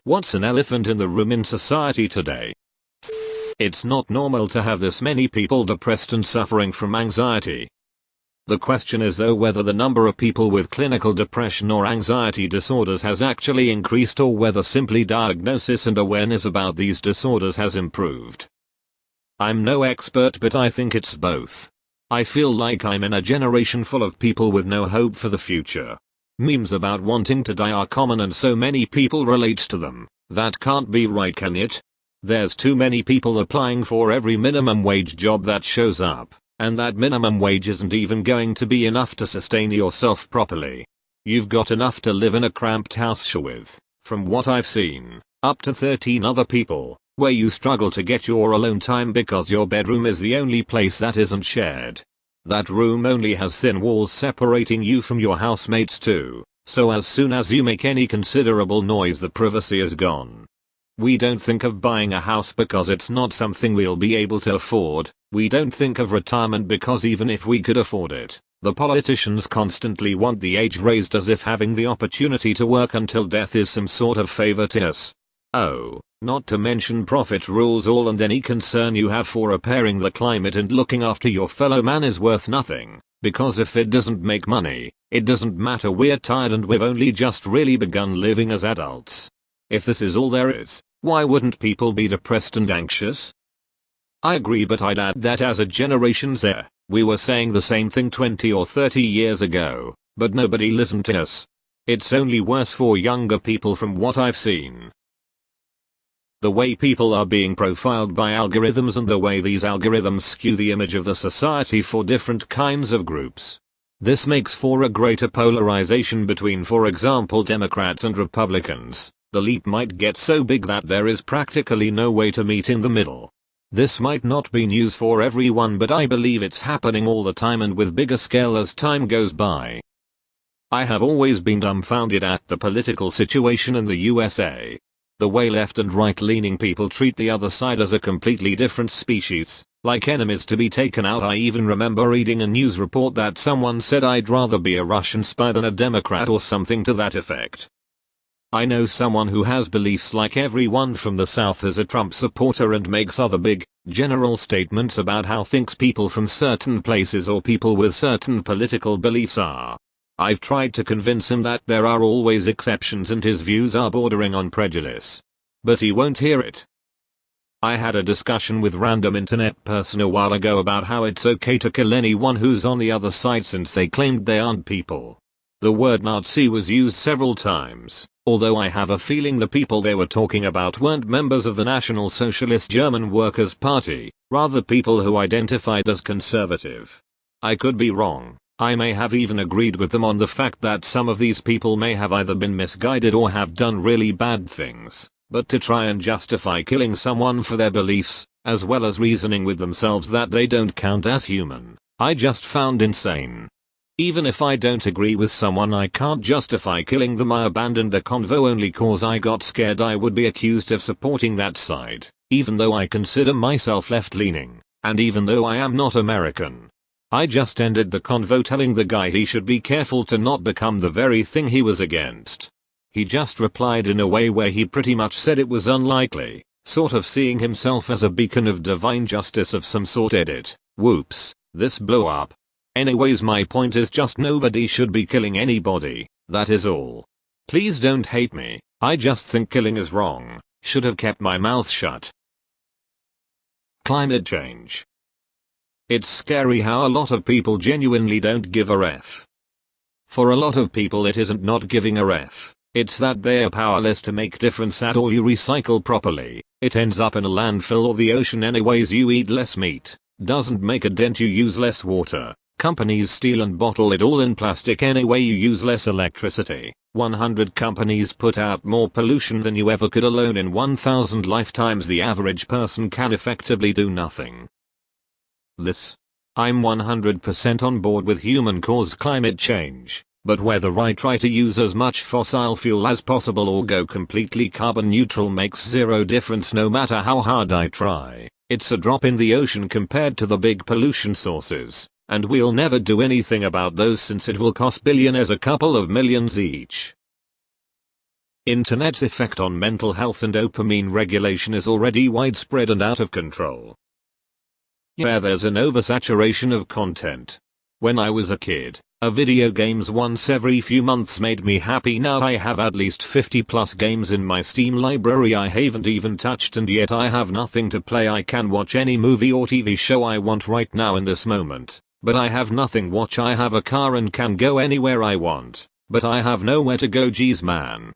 What's an elephant in the room in society today? It's not normal to have this many people depressed and suffering from anxiety. The question is though whether the number of people with clinical depression or anxiety disorders has actually increased or whether simply diagnosis and awareness about these disorders has improved. I'm no expert but I think it's both. I feel like I'm in a generation full of people with no hope for the future. Memes about wanting to die are common and so many people relate to them. That can't be right, can it? There's too many people applying for every minimum wage job that shows up, and that minimum wage isn't even going to be enough to sustain yourself properly. You've got enough to live in a cramped house with, from what I've seen, up to 13 other people, where you struggle to get your alone time because your bedroom is the only place that isn't shared. That room only has thin walls separating you from your housemates too, so as soon as you make any considerable noise the privacy is gone. We don't think of buying a house because it's not something we'll be able to afford. We don't think of retirement because even if we could afford it, the politicians constantly want the age raised as if having the opportunity to work until death is some sort of favor to us. Oh, not to mention profit rules all and any concern you have for repairing the climate and looking after your fellow man is worth nothing, because if it doesn't make money, it doesn't matter. We're tired and we've only just really begun living as adults. If this is all there is, why wouldn't people be depressed and anxious? I agree, but I'd add that as a Generation Z, we were saying the same thing 20 or 30 years ago, but nobody listened to us. It's only worse for younger people from what I've seen. The way people are being profiled by algorithms and the way these algorithms skew the image of the society for different kinds of groups. This makes for a greater polarization between, for example, Democrats and Republicans. The leap might get so big that there is practically no way to meet in the middle. This might not be news for everyone, but I believe it's happening all the time and with bigger scale as time goes by. I have always been dumbfounded at the political situation in the USA. The way left and right-leaning people treat the other side as a completely different species, like enemies to be taken out. I even remember reading a news report that someone said I'd rather be a Russian spy than a Democrat or something to that effect. I know someone who has beliefs like everyone from the South is a Trump supporter and makes other big, general statements about how thinks people from certain places or people with certain political beliefs are. I've tried to convince him that there are always exceptions and his views are bordering on prejudice. But he won't hear it. I had a discussion with random internet person a while ago about how it's okay to kill anyone who's on the other side since they claimed they aren't people. The word Nazi was used several times. Although I have a feeling the people they were talking about weren't members of the National Socialist German Workers' Party, rather people who identified as conservative. I could be wrong. I may have even agreed with them on the fact that some of these people may have either been misguided or have done really bad things, but to try and justify killing someone for their beliefs, as well as reasoning with themselves that they don't count as human, I just found insane. Even if I don't agree with someone, I can't justify killing them. I abandoned the convo only cause I got scared I would be accused of supporting that side, even though I consider myself left-leaning, and even though I am not American. I just ended the convo telling the guy he should be careful to not become the very thing he was against. He just replied in a way where he pretty much said it was unlikely, sort of seeing himself as a beacon of divine justice of some sort. Edit. Whoops, this blew up. Anyways, my point is just nobody should be killing anybody, that is all. Please don't hate me, I just think killing is wrong, should have kept my mouth shut. Climate change. It's scary how a lot of people genuinely don't give a F. For a lot of people it isn't not giving a F, it's that they're powerless to make difference at all. You recycle properly, it ends up in a landfill or the ocean anyways. You eat less meat, doesn't make a dent. You use less water. Companies steal and bottle it all in plastic anyway. You use less electricity. 100 companies put out more pollution than you ever could alone in 1,000 lifetimes. The average person can effectively do nothing. I'm 100% on board with human-caused climate change, but whether I try to use as much fossil fuel as possible or go completely carbon neutral makes zero difference no matter how hard I try. It's a drop in the ocean compared to the big pollution sources. And we'll never do anything about those since it will cost billionaires a couple of millions each. Internet's effect on mental health and dopamine regulation is already widespread and out of control. Yeah, there's an oversaturation of content. When I was a kid, video games once every few months made me happy. Now I have at least 50 plus games in my Steam library I haven't even touched, and yet I have nothing to play. I can watch any movie or TV show I want right now in this moment, but I have nothing watch. I have a car and can go anywhere I want, but I have nowhere to go. Geez man.